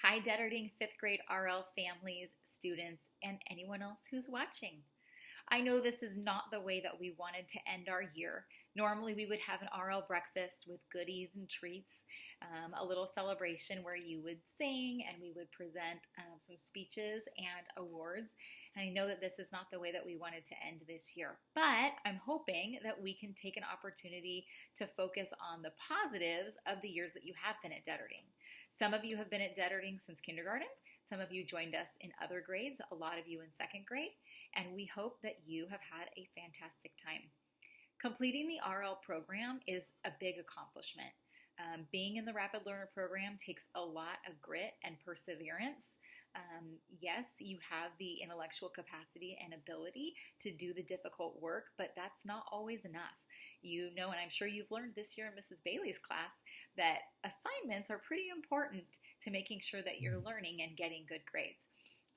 Hi, Detterding 5th grade RL families, students, and anyone else who's watching. I know this is not the way that we wanted to end our year. Normally, we would have an RL breakfast with goodies and treats, a little celebration where you would sing and we would present some speeches and awards. And I know that this is not the way that we wanted to end this year, but I'm hoping that we can take an opportunity to focus on the positives of the years that you have been at Detterding. Some of you have been at Detterding since kindergarten. Some of you joined us in other grades, a lot of you in second grade, and we hope that you have had a fantastic time. Completing the RL program is a big accomplishment. Being in the Rapid Learner program takes a lot of grit and perseverance. Yes, you have the intellectual capacity and ability to do the difficult work, but that's not always enough. You know, and I'm sure you've learned this year in Mrs. Bailey's class, that assignments are pretty important to making sure that you're learning and getting good grades.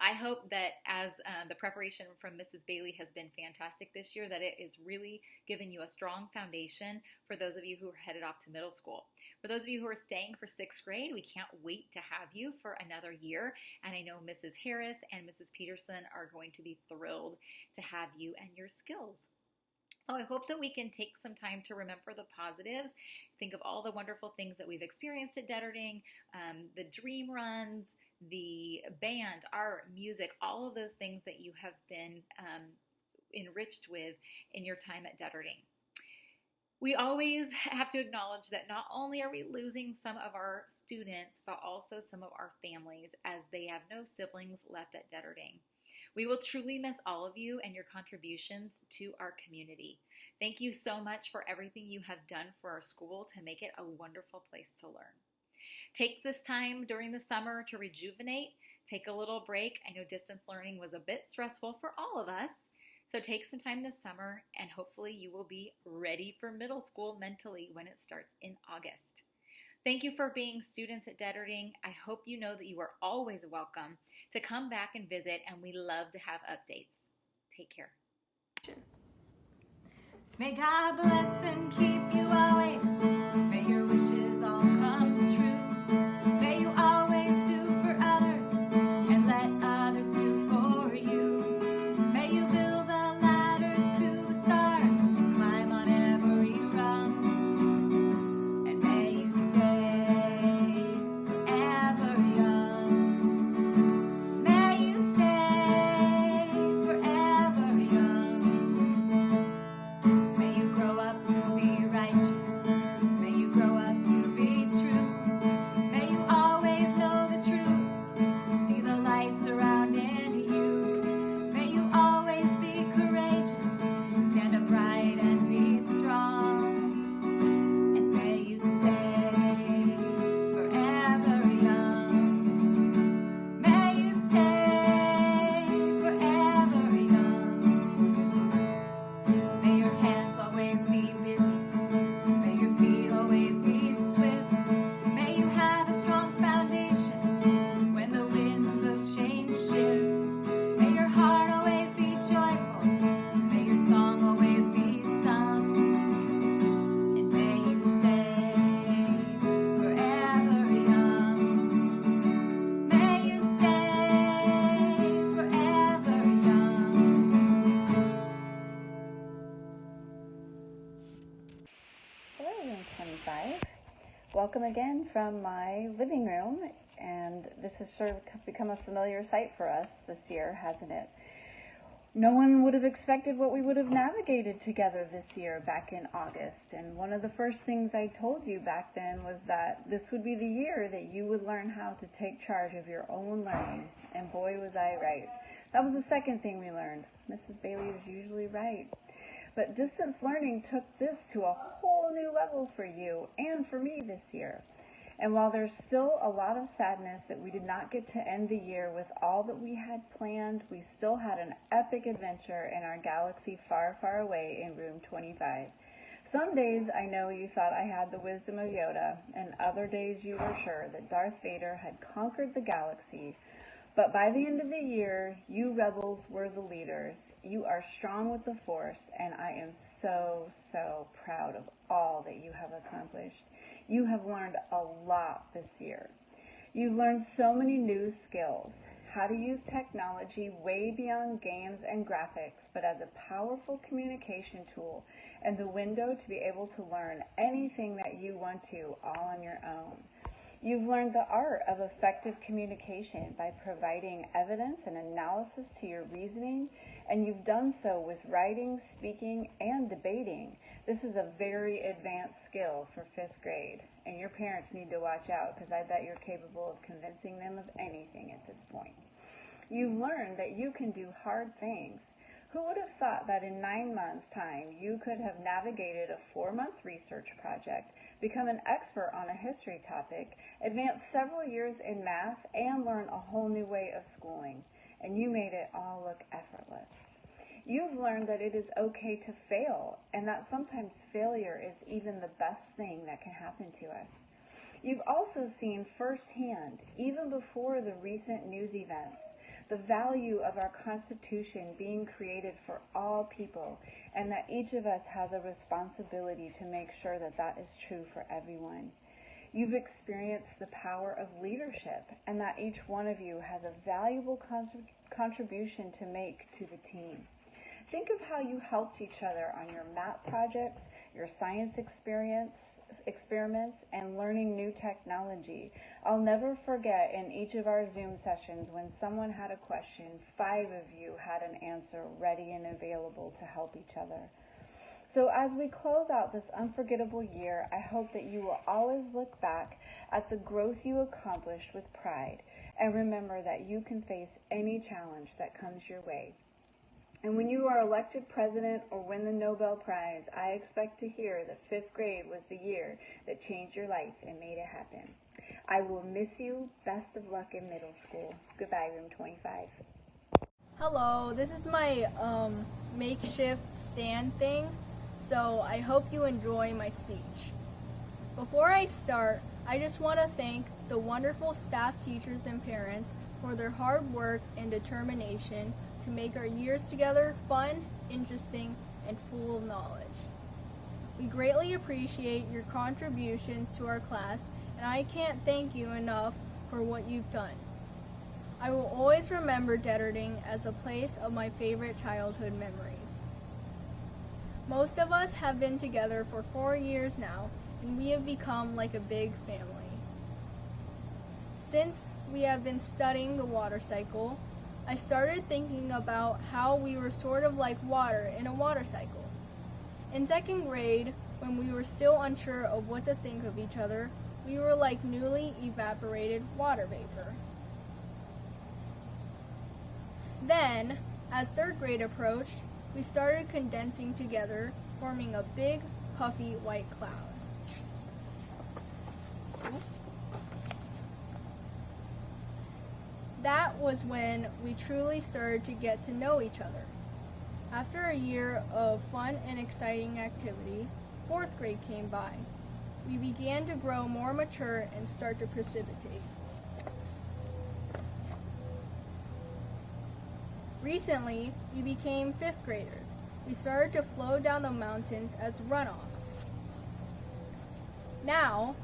I hope that as the preparation from Mrs. Bailey has been fantastic this year, that it is really giving you a strong foundation for those of you who are headed off to middle school. For those of you who are staying for 6th grade, we can't wait to have you for another year. And I know Mrs. Harris and Mrs. Peterson are going to be thrilled to have you and your skills. So I hope that we can take some time to remember the positives, think of all the wonderful things that we've experienced at Detterding, the dream runs, the band, art, music, all of those things that you have been enriched with in your time at Detterding. We always have to acknowledge that not only are we losing some of our students, but also some of our families, as they have no siblings left at Detterding. We will truly miss all of you and your contributions to our community. Thank you so much for everything you have done for our school to make it a wonderful place to learn. Take this time during the summer to rejuvenate, take a little break. I know distance learning was a bit stressful for all of us, so take some time this summer and hopefully you will be ready for middle school mentally when it starts in August. Thank you for being students at Detterding. I hope you know that you are always welcome to come back and visit, and we love to have updates. Take care. May God bless and keep you always. May your wishes all come true. May you always do for others and let others do for you. May you build a ladder to the stars and climb on every rung. And may you stay forever young. May you stay forever young. May you grow up to be righteous. May you grow up to be true. May you always know the truth. See the light surrounding you. May you always be courageous. Stand upright and be strong. And may you stay forever young. May you stay forever young. May your hands always be busy. May your feet always be swift. May you have a strong foundation when the winds of change shift. May your heart always be joyful. May your song always be sung. And may you stay forever young. May you stay forever young. Hello, Room 25. Welcome again from my living room, and this has sort of become a familiar sight for us this year, hasn't it? No one would have expected what we would have navigated together this year back in August, and one of the first things I told you back then was that this would be the year that you would learn how to take charge of your own learning, and boy was I right. That was the second thing we learned. Mrs. Bailey is usually right. But distance learning took this to a whole new level for you and for me this year. And while there's still a lot of sadness that we did not get to end the year with all that we had planned, we still had an epic adventure in our galaxy far, far away in Room 25. Some days I know you thought I had the wisdom of Yoda, and other days you were sure that Darth Vader had conquered the galaxy. But by the end of the year, you rebels were the leaders. You are strong with the Force, and I am so, so proud of all that you have accomplished. You have learned a lot this year. You've learned so many new skills. How to use technology way beyond games and graphics, but as a powerful communication tool and the window to be able to learn anything that you want to all on your own. You've learned the art of effective communication by providing evidence and analysis to your reasoning, and you've done so with writing, speaking, and debating. This is a very advanced skill for 5th grade, and your parents need to watch out because I bet you're capable of convincing them of anything at this point. You've learned that you can do hard things. Who would have thought that in 9 months' time you could have navigated a 4-month research project, become an expert on a history topic, advance several years in math, and learn a whole new way of schooling, and you made it all look effortless. You've learned that it is okay to fail, and that sometimes failure is even the best thing that can happen to us. You've also seen firsthand, even before the recent news events, the value of our Constitution being created for all people, and that each of us has a responsibility to make sure that that is true for everyone. You've experienced the power of leadership, and that each one of you has a valuable contribution to make to the team. Think of how you helped each other on your math projects, your science experiments, and learning new technology. I'll never forget in each of our Zoom sessions when someone had a question, 5 of you had an answer ready and available to help each other. So as we close out this unforgettable year, I hope that you will always look back at the growth you accomplished with pride and remember that you can face any challenge that comes your way. And when you are elected president or win the Nobel Prize, I expect to hear that 5th grade was the year that changed your life and made it happen. I will miss you. Best of luck in middle school. Goodbye, room 25. Hello, this is my makeshift stand thing, so I hope you enjoy my speech. Before I start, I just want to thank the wonderful staff, teachers, and parents for their hard work and determination to make our years together fun, interesting, and full of knowledge. We greatly appreciate your contributions to our class, and I can't thank you enough for what you've done. I will always remember Detterding as a place of my favorite childhood memories. Most of us have been together for 4 years now, and we have become like a big family. Since we have been studying the water cycle, I started thinking about how we were sort of like water in a water cycle. In 2nd grade, when we were still unsure of what to think of each other, we were like newly evaporated water vapor. Then, as 3rd grade approached, we started condensing together, forming a big, puffy white cloud. That was when we truly started to get to know each other. After a year of fun and exciting activity, 4th grade came by. We began to grow more mature and start to precipitate. Recently, we became 5th graders. We started to flow down the mountains as runoff. Now,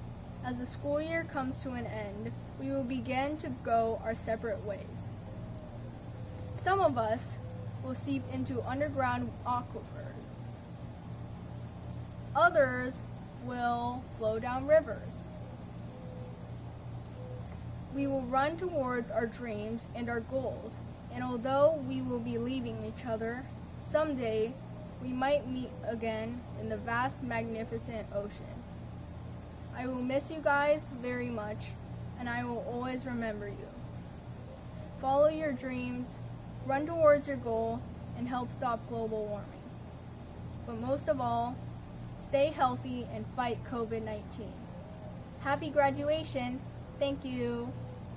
as the school year comes to an end, we will begin to go our separate ways. Some of us will seep into underground aquifers. Others will flow down rivers. We will run towards our dreams and our goals, and although we will be leaving each other, someday we might meet again in the vast, magnificent ocean. I will miss you guys very much, and I will always remember you. Follow your dreams, run towards your goal, and help stop global warming. But most of all, stay healthy and fight COVID-19. Happy graduation. Thank you.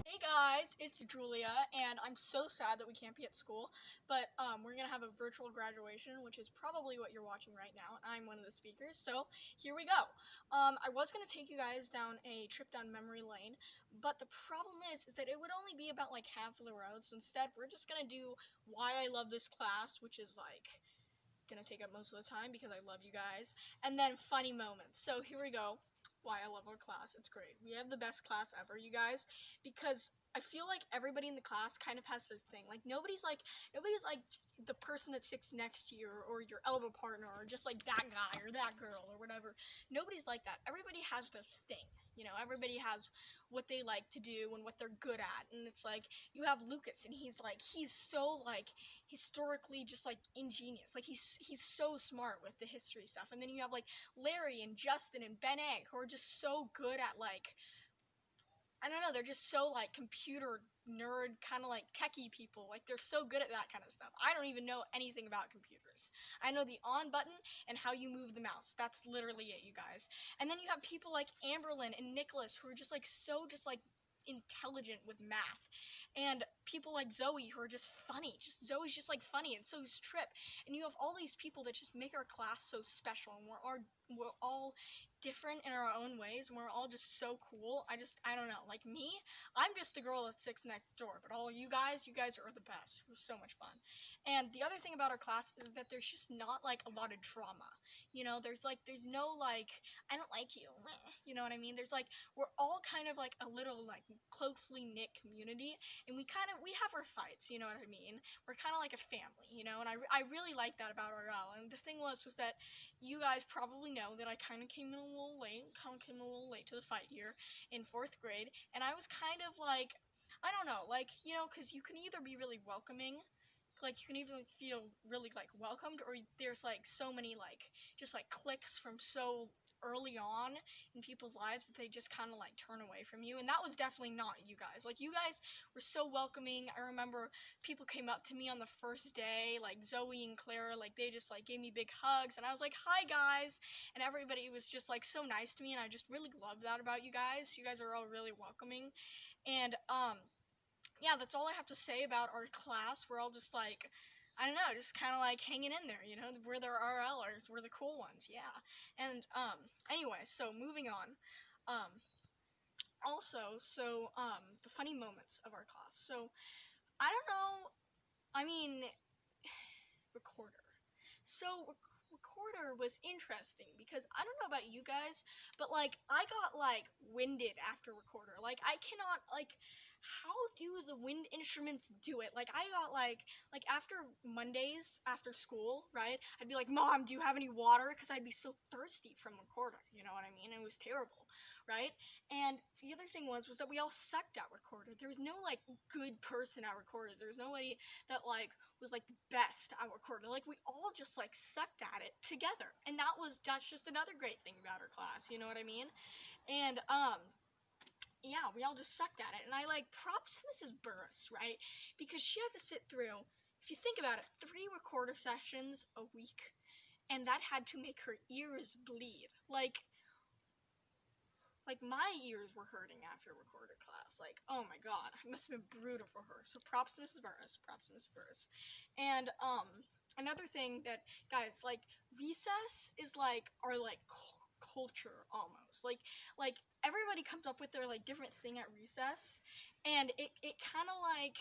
Hey guys, it's Julia, and I'm so sad that we can't be at school, but we're going to have a virtual graduation, which is probably what you're watching right now, and I'm one of the speakers, so here we go. I was going to take you guys down a trip down memory lane, but the problem is that it would only be about like half of the road, so instead we're just going to do why I love this class, which is like going to take up most of the time because I love you guys, and then funny moments. So here we go. why I love our class. It's great. We have the best class ever, you guys, because I feel like everybody in the class kind of has their thing. Like nobody's like the person that sits next to you or your elbow partner or just like that guy or that girl or whatever. Nobody's like that. Everybody has their thing. You know, everybody has what they like to do and what they're good at. And it's like you have Lucas, and he's so like historically just like ingenious. Like he's so smart with the history stuff. And then you have like Larry and Justin and Ben Egg, who are just so good at like, I don't know, they're just so like computer nerd, kind of like techie people. Like they're so good at that kind of stuff. I don't even know anything about computers. I know the on button and how you move the mouse. That's literally it, you guys. And then you have people like Amberlyn and Nicholas, who are just like so just like intelligent with math, and people like Zoe, who are just funny. Zoe's just like funny, and so is Trip. And you have all these people that just make our class so special, and we're all different in our own ways, and we're all just so cool. I don't know, like me, I'm just the girl that sits next door, but all you guys are the best. It was so much fun. And the other thing about our class is that there's just not like a lot of drama. You know, there's no like, I don't like you, you know what I mean? There's like, we're all kind of like a little like closely knit community, and we have our fights, you know what I mean? We're kind of like a family, you know, and I really like that about RL. And the thing was that you guys probably know that I kind of came in a little late to the fight here in 4th grade, and I was kind of like, I don't know, like, you know, because you can either be really welcoming, like you can either feel really like welcomed, or there's like so many like just like cliques from so early on in people's lives that they just kind of like turn away from you. And that was definitely not you guys. Like you guys were so welcoming. I remember people came up to me on the first day, like Zoe and Clara, like they just like gave me big hugs, and I was like, hi guys, and everybody was just like so nice to me, and I just really love that about you guys. You guys are all really welcoming. And yeah, that's all I have to say about our class. We're all just like, I don't know, just kind of like hanging in there, you know? We're the RLers, we're the cool ones, yeah. And, anyway, so moving on. The funny moments of our class. So, I don't know, I mean, recorder. So, recorder was interesting because I don't know about you guys, but like, I got like winded after recorder. Like, I cannot, like, how do the wind instruments do it? Like I got like after Mondays after school, right? I'd be like, Mom, do you have any water? Because I'd be so thirsty from recorder, you know what I mean? It was terrible, right? And the other thing was that we all sucked at recorder. There was no like good person at recorder. There was nobody that like was like the best at recorder. Like we all just like sucked at it together, and that's just another great thing about our class, you know what I mean? And yeah, we all just sucked at it. And I like props to Mrs. Burris, right? Because she had to sit through, if you think about it, 3 recorder sessions a week. And that had to make her ears bleed. Like my ears were hurting after recorder class. Like, oh my god, it must have been brutal for her. So props to Mrs. Burris. And another thing that, guys, like recess is like our like culture almost. Like everybody comes up with their like different thing at recess, and it kind of like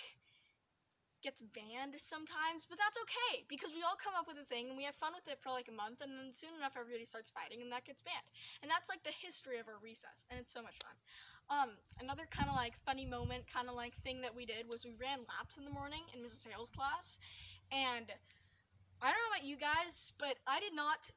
gets banned sometimes, but that's okay because we all come up with a thing and we have fun with it for like a month, and then soon enough everybody starts fighting and that gets banned. And that's like the history of our recess, and it's so much fun. Another kind of like funny moment, kind of like thing that we did was we ran laps in the morning in Mrs. Hale's class, and I don't know about you guys, but I did not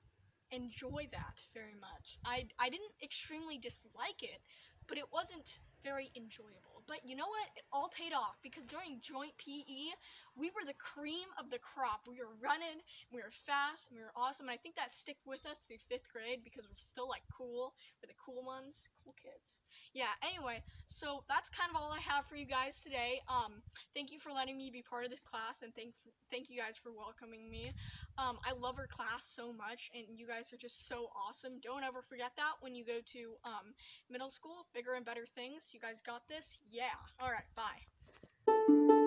enjoy that very much. I didn't extremely dislike it, but it wasn't very enjoyable. But you know what? It all paid off because during joint PE, we were the cream of the crop. We were running, we were fast, we were awesome, and I think that stick with us through 5th grade because we're still like cool. We're the cool ones, cool kids. Yeah, anyway, so that's kind of all I have for you guys today. Thank you for letting me be part of this class, and thank you guys for welcoming me. I love our class so much, and you guys are just so awesome. Don't ever forget that when you go to middle school. Bigger and better things. You guys got this? Yeah. All right, bye.